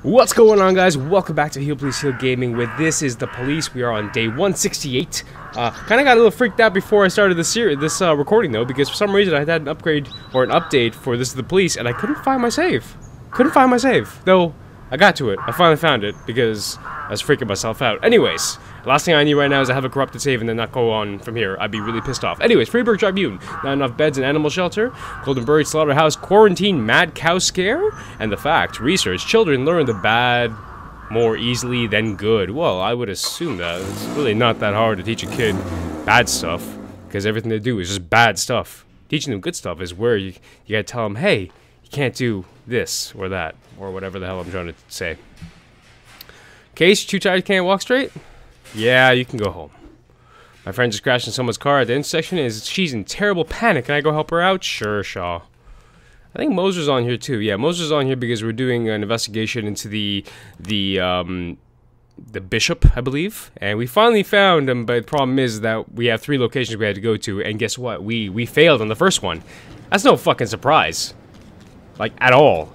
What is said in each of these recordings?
What's going on, guys? Welcome back to Heal Please Heal Gaming with This Is the Police. We are on day 168. Kind of got a little freaked out before I started this recording though, because for some reason I had an upgrade or an update for This Is the Police and I couldn't find my save. Though I got to it. I finally found it because I was freaking myself out. Anyways, the last thing I need right now is to have a corrupted save and then not go on from here. I'd be really pissed off. Anyways, Freeburg Tribune. Not enough beds in animal shelter. Goldenberry Slaughterhouse. Quarantine mad cow scare. And the fact, research, children learn the bad more easily than good. Well, I would assume that. It's really not that hard to teach a kid bad stuff, because everything they do is just bad stuff. Teaching them good stuff is where you gotta tell them, hey, you can't do this or that, or whatever the hell I'm trying to say. Case, you too tired, can't walk straight? Yeah, you can go home. My friend just crashed in someone's car at the intersection. She's in terrible panic. Can I go help her out? Sure, Shaw. I think Moser's on here too. Yeah, Moser's on here because we're doing an investigation into the bishop, I believe. And we finally found him, but the problem is that we have 3 locations we had to go to, and guess what? We failed on the first one. That's no fucking surprise. Like, at all.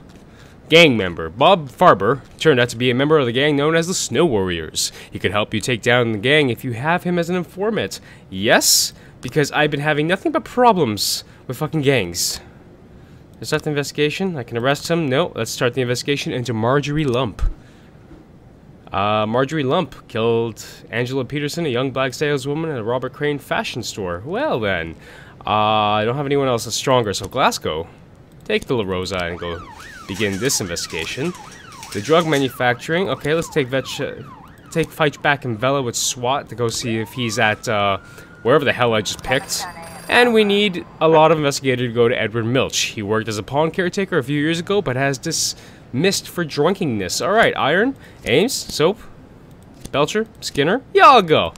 Gang member Bob Farber turned out to be a member of the gang known as the Snow Warriors. He could help you take down the gang if you have him as an informant. Yes, because I've been having nothing but problems with fucking gangs. Let's start the investigation. I can arrest him. No, let's start the investigation into Marjorie Lump. Marjorie Lump killed Angela Peterson, a young black saleswoman at a Robert Crane fashion store. Well then, I don't have anyone else that's stronger, so Glasgow, take the La Rosa and go begin this investigation. The drug manufacturing. Okay, let's take Feitch back in Vela with SWAT to go see if he's at wherever the hell I just picked. And we need a lot of investigators to go to Edward Milch. He worked as a pawn caretaker a few years ago, but has dismissed for drunkenness. Alright, Iron, Ames, Soap, Belcher, Skinner. Yeah, I'll go.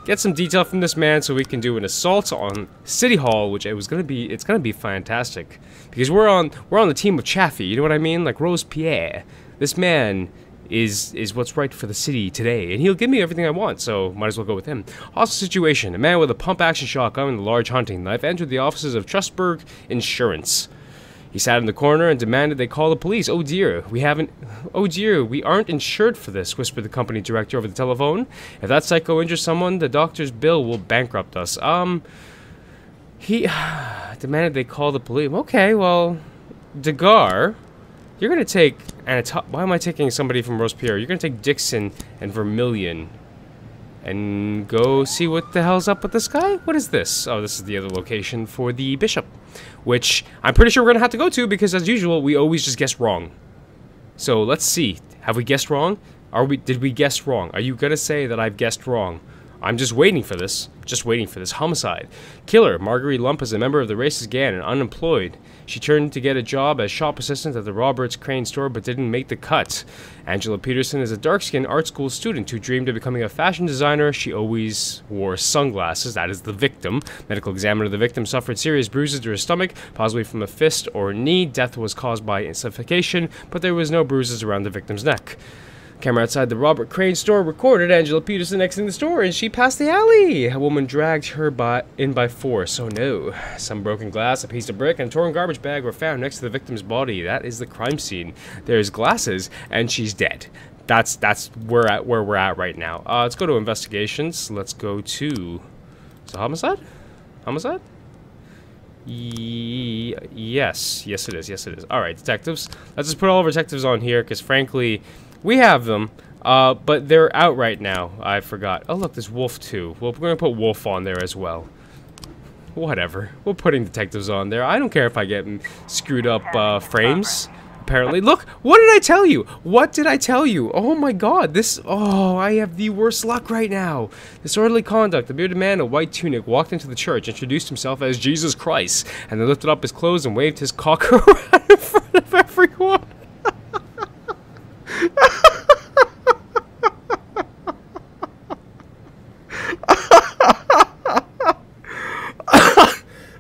Get some detail from this man so we can do an assault on City Hall, which it's gonna be fantastic. Because we're on the team of Chaffee, you know what I mean? Like Rose Pierre. This man is what's right for the city today, and he'll give me everything I want, so might as well go with him. Hostile situation. A man with a pump-action shotgun and a large hunting knife entered the offices of Trustberg Insurance. He sat in the corner and demanded they call the police. Oh dear, we aren't insured for this, whispered the company director over the telephone. If that psycho injures someone, the doctor's bill will bankrupt us. He demanded they call the police. Okay, well, Degar, you're gonna take why am I taking somebody from Robespierre? You're gonna take Dixon and Vermilion and go see what the hell's up with this guy? What is this? Oh, this is the other location for the bishop, which I'm pretty sure we're gonna have to go to because, as usual, we always just guess wrong. So let's see. Have we guessed wrong? Did we guess wrong? Are you gonna say that I've guessed wrong? I'm just waiting for this. Homicide. Killer. Marguerite Lump is a member of the racist gang and unemployed. She turned to get a job as shop assistant at the Roberts Crane store but didn't make the cut. Angela Peterson is a dark-skinned art school student who dreamed of becoming a fashion designer. She always wore sunglasses. That is the victim. Medical examiner of the victim suffered serious bruises to her stomach, possibly from a fist or knee. Death was caused by suffocation, but there was no bruises around the victim's neck. Camera outside the Robert Crane store recorded Angela Peterson exiting the store, and she passed the alley. A woman dragged her in by force. Oh no. Some broken glass, a piece of brick, and a torn garbage bag were found next to the victim's body. That is the crime scene. There's glasses, and she's dead. That's where we're at right now. Let's go to investigations. Let's go to... Is it homicide? Homicide? Yes it is. Alright, detectives. Let's just put all of our detectives on here, because frankly... We have them, but they're out right now. I forgot. Oh, look, there's Wolf too. Well, we're going to put Wolf on there as well. Whatever. We're putting detectives on there. I don't care if I get screwed up frames. Apparently. Look, what did I tell you? What did I tell you? Oh my god, this... Oh, I have the worst luck right now. Disorderly conduct. The bearded man in a white tunic walked into the church, introduced himself as Jesus Christ, and then lifted up his clothes and waved his cock around in front of everyone.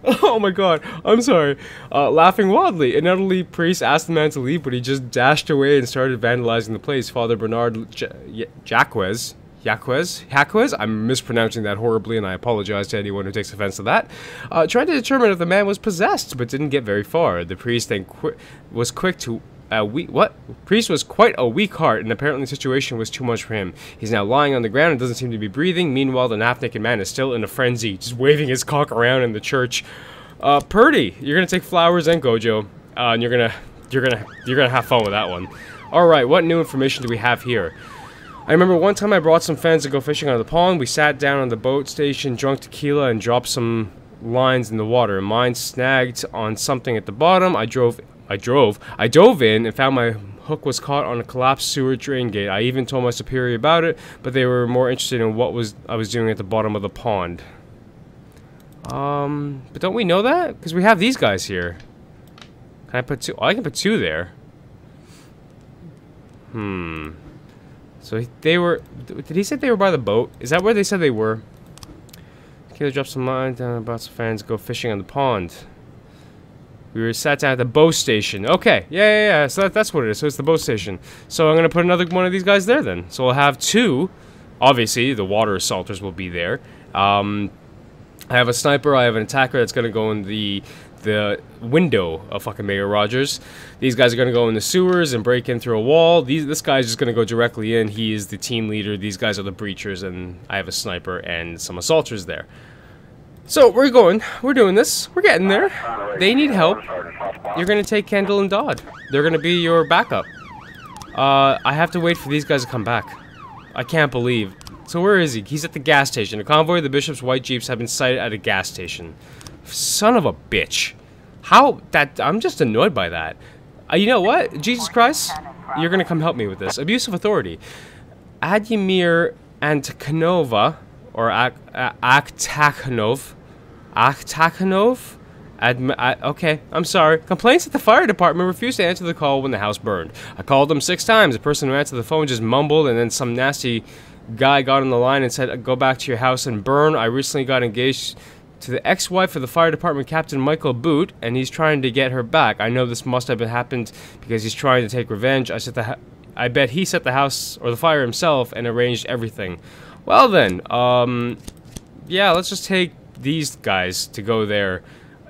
Oh my god, I'm sorry. Laughing wildly, an elderly priest asked the man to leave, but he just dashed away and started vandalizing the place. Father Bernard Jacquez, I'm mispronouncing that horribly, and I apologize to anyone who takes offense to that, tried to determine if the man was possessed, but didn't get very far. The priest then was quick to What? Priest was quite a weak heart, and apparently the situation was too much for him. He's now lying on the ground and doesn't seem to be breathing. Meanwhile, the half-naked man is still in a frenzy, just waving his cock around in the church. Purdy, you're gonna take flowers and Gojo, and you're gonna have fun with that one. All right, what new information do we have here? I remember one time I brought some friends to go fishing on the pond. We sat down on the boat station, drunk tequila, and dropped some lines in the water. Mine snagged on something at the bottom. I dove in and found my hook was caught on a collapsed sewer drain gate. I even told my superior about it, but they were more interested in what I was doing at the bottom of the pond. But don't we know that? Because we have these guys here. Can I put two? Oh, I can put two there. So they were... Did he say they were by the boat? Is that where they said they were? Kayla dropped some lines down about some fans go fishing on the pond. We were sat down at the boat station. Okay, yeah. So that's what it is. So it's the boat station. So I'm gonna put another one of these guys there then. So we'll have two. Obviously, the water assaulters will be there. I have a sniper. I have an attacker that's gonna go in the window of fucking Mayor Rogers. These guys are gonna go in the sewers and break in through a wall. This guy's just gonna go directly in. He is the team leader. These guys are the breachers, and I have a sniper and some assaulters there. So we're doing this. We're getting there. They need help. You're gonna take Kendall and Dodd. They're gonna be your backup. I have to wait for these guys to come back. I can't believe. So where is he? He's at the gas station. A convoy of the Bishop's white jeeps have been sighted at a gas station. Son of a bitch. How that... I'm just annoyed by that. You know what? Jesus Christ. You're gonna come help me with this. Abuse of authority. Adymir Antakhanova, or Akhtakhanov. Okay, I'm sorry. Complaints at the fire department refused to answer the call when the house burned. I called them 6 times. The person who answered the phone just mumbled, and then some nasty guy got on the line and said, "Go back to your house and burn." I recently got engaged to the ex-wife of the fire department captain, Michael Boot, and he's trying to get her back. I know this must have happened because he's trying to take revenge. I bet he set the house or the fire himself and arranged everything. Well then, yeah, let's just take these guys to go there.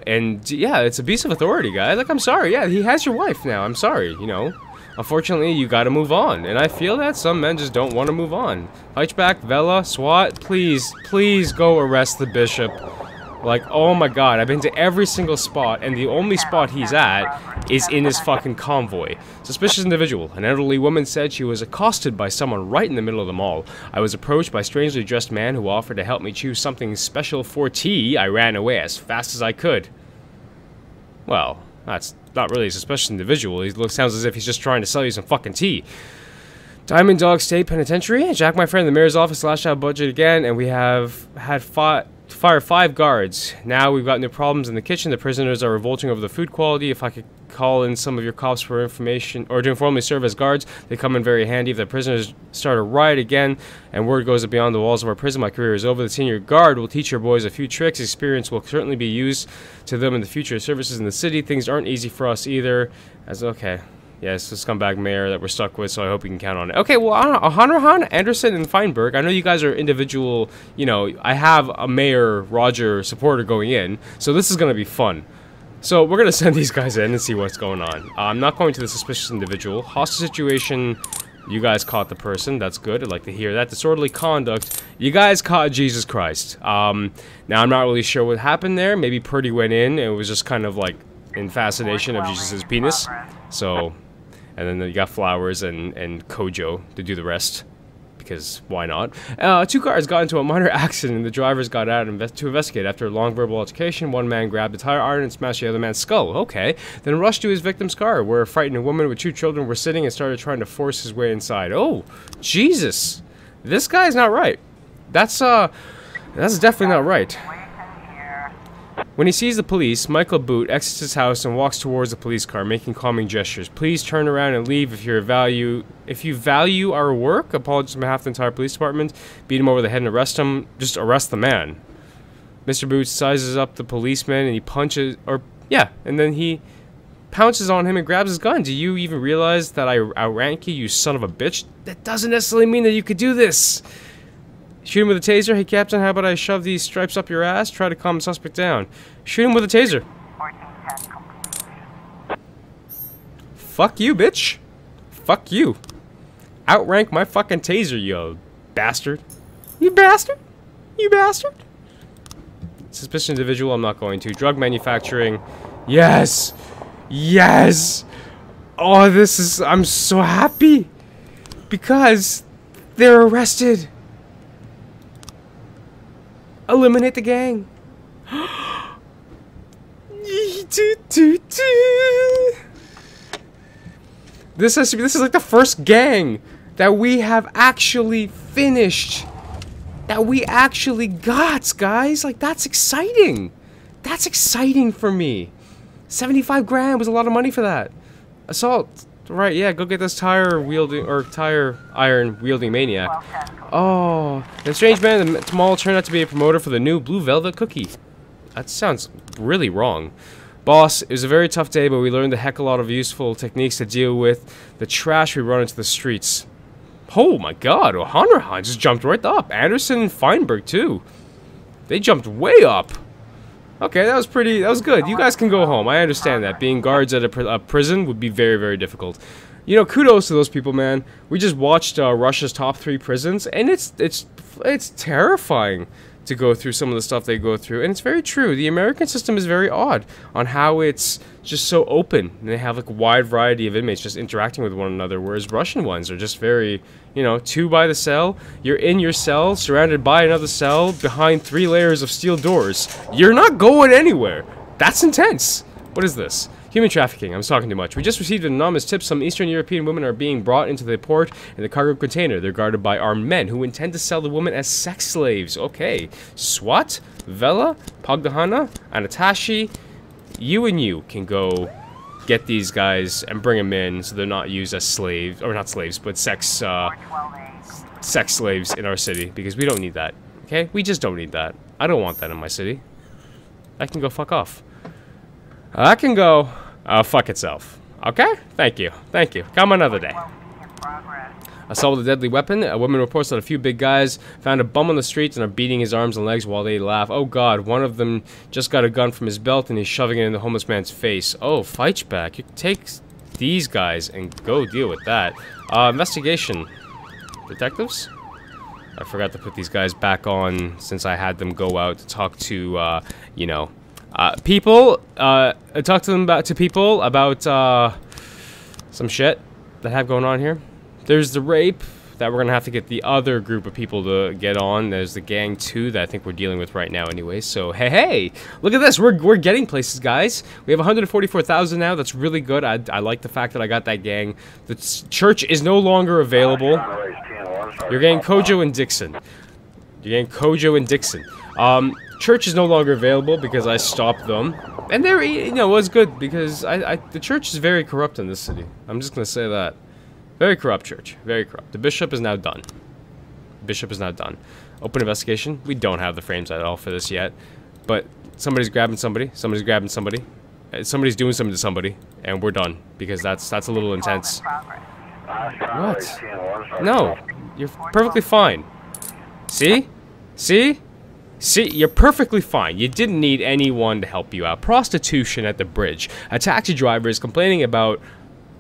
And yeah, it's abuse of authority, guys. Like, I'm sorry. Yeah, he has your wife now. I'm sorry, you know. Unfortunately, you gotta move on. And I feel that some men just don't want to move on. Hunchback, Vela, SWAT, please go arrest the bishop. Like, oh my god, I've been to every single spot, and the only spot he's at is in his fucking convoy. Suspicious individual. An elderly woman said she was accosted by someone right in the middle of the mall. I was approached by a strangely dressed man who offered to help me choose something special for tea. I ran away as fast as I could. Well, that's not really a suspicious individual. He sounds as if he's just trying to sell you some fucking tea. Diamond Dog State Penitentiary. Jack, my friend, the mayor's office slashed out budget again, and we have had fire 5 guards. Now we've got new problems in the kitchen. The prisoners are revolting over the food quality. If I could call in some of your cops for information or to informally serve as guards, they come in very handy. If the prisoners start a riot again and word goes beyond the walls of our prison, my career is over. The senior guard will teach your boys a few tricks. Experience will certainly be used to them in the future services in the city. Things aren't easy for us either. Okay. Yes, the scumbag mayor that we're stuck with, so I hope we can count on it. Okay, well, Hanrahan, Anderson, and Feinberg, I know you guys are individual, you know, I have a Mayor Roger supporter going in, so this is going to be fun. So we're going to send these guys in and see what's going on. I'm not going to the suspicious individual. Hostage situation, you guys caught the person, that's good, I'd like to hear that. Disorderly conduct, you guys caught Jesus Christ. Now, I'm not really sure what happened there. Maybe Purdy went in, and it was just kind of like in fascination of Jesus' penis. So... And then you got Flowers and Kojo to do the rest, because why not? 2 cars got into a minor accident, and the drivers got out to investigate. After a long verbal altercation, one man grabbed a tire iron and smashed the other man's skull. Okay. Then rushed to his victim's car, where a frightened woman with 2 children were sitting and started trying to force his way inside. Oh, Jesus. This guy's not right. That's definitely not right. When he sees the police, Michael Boot exits his house and walks towards the police car, making calming gestures. Please turn around and leave if you value our work. Apologies on behalf of the entire police department. Beat him over the head and arrest him. Just arrest the man. Mr. Boot sizes up the policeman and he punches, and then he pounces on him and grabs his gun. Do you even realize that I outrank you, you son of a bitch? That doesn't necessarily mean that you could do this. Shoot him with a taser. Hey, Captain, how about I shove these stripes up your ass? Try to calm the suspect down. Shoot him with a taser. Fuck you, bitch. Fuck you. Outrank my fucking taser, you bastard. You bastard. You bastard. Suspicious individual, I'm not going to. Drug manufacturing. Yes. Yes. Oh, this is... I'm so happy. Because they're arrested. Eliminate the gang. This is like the first gang that we have actually finished. That we actually got, guys. Like, that's exciting. That's exciting for me. 75 grand was a lot of money for that. Assault. Right, yeah, go get this tire iron wielding maniac. Oh, the strange man the mall turned out to be a promoter for the new blue velvet cookie. That sounds really wrong. Boss, it was a very tough day, but we learned a heck of a lot of useful techniques to deal with the trash we run into the streets. Oh my god, O'Hanrahan just jumped right up. Anderson and Feinberg, too. They jumped way up. Okay, that was good. You guys can go home. I understand that. Being guards at a prison would be very, very difficult. You know, kudos to those people, man. We just watched Russia's top 3 prisons, and it's terrifying to go through some of the stuff they go through. And it's very true. The American system is very odd on how it's just so open. And they have like a wide variety of inmates just interacting with one another, whereas Russian ones are just very, you know, 2 by the cell. You're in your cell, surrounded by another cell, behind 3 layers of steel doors. You're not going anywhere. That's intense. What is this? Human trafficking. I'm talking too much. We just received an anonymous tip. Some Eastern European women are being brought into the port in the cargo container. They're guarded by armed men who intend to sell the women as sex slaves. Okay. Swat, Vela, Pogdahana, Anatashi, you and you can go get these guys and bring them in so they're not used as slaves, or not slaves, but sex slaves in our city, because we don't need that. Okay? We just don't need that. I don't want that in my city. I can go fuck off. I can go fuck itself. Okay? Thank you. Thank you. Come another day. Assault with a deadly weapon. A woman reports that a few big guys found a bum on the streets and are beating his arms and legs while they laugh. Oh god, one of them just got a gun from his belt and he's shoving it in the homeless man's face. Oh, fight back. You take these guys and go deal with that. Investigation. Detectives? I forgot to put these guys back on since I had them go out to talk to, you know, people. Talk to them about some shit that I have going on here. There's the rape that we're gonna have to get the other group of people to get on. There's the gang 2 that I think we're dealing with right now anyway. So hey, look at this. We're getting places, guys. We have 144,000 now. That's really good. I like the fact that I got that gang. The church is no longer available. You're getting Kojo and Dixon. You're getting Kojo and Dixon. Church is no longer available because I stopped them. And they're, you know, it was good because the church is very corrupt in this city. I'm just gonna say that. Very corrupt church. Very corrupt. The bishop is now done. Bishop is now done. Open investigation. We don't have the frames at all for this yet. But somebody's grabbing somebody. Somebody's grabbing somebody. Somebody's doing something to somebody. And we're done. Because that's a little intense. What? No. You're perfectly fine. See? See? See, you're perfectly fine. You didn't need anyone to help you out. Prostitution at the bridge. A taxi driver is complaining about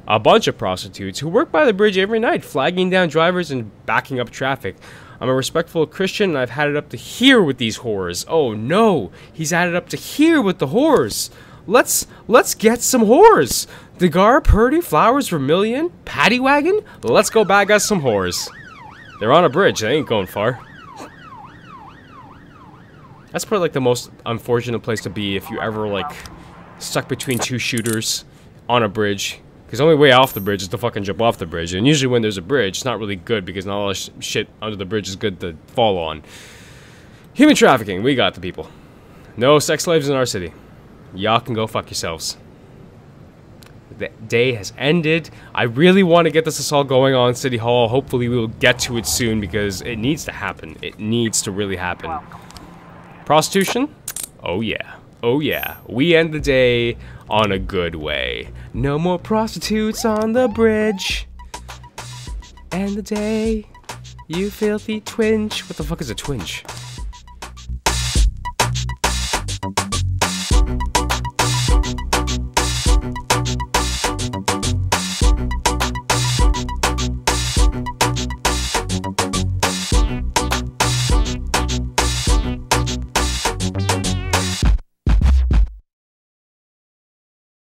a bunch of prostitutes who work by the bridge every night, flagging down drivers and backing up traffic. I'm a respectful Christian and I've had it up to here with these whores. Oh no, he's had it up to here with the whores. Let's get some whores. Degar, Purdy, Flowers, Vermilion, Paddy Wagon. Let's go bag us some whores. They're on a bridge. They ain't going far. That's probably like the most unfortunate place to be if you ever like stuck between 2 shooters on a bridge. Because the only way off the bridge is to fucking jump off the bridge. And usually when there's a bridge, it's not really good because not all the shit under the bridge is good to fall on. Human trafficking. We got the people. No sex slaves in our city. Y'all can go fuck yourselves. The day has ended. I really want to get this assault going on City Hall. Hopefully we will get to it soon because it needs to happen. It needs to really happen. Prostitution? Oh yeah. Oh yeah. We end the day on a good way. No more prostitutes on the bridge. And the day, you filthy twinge. What the fuck is a twinge?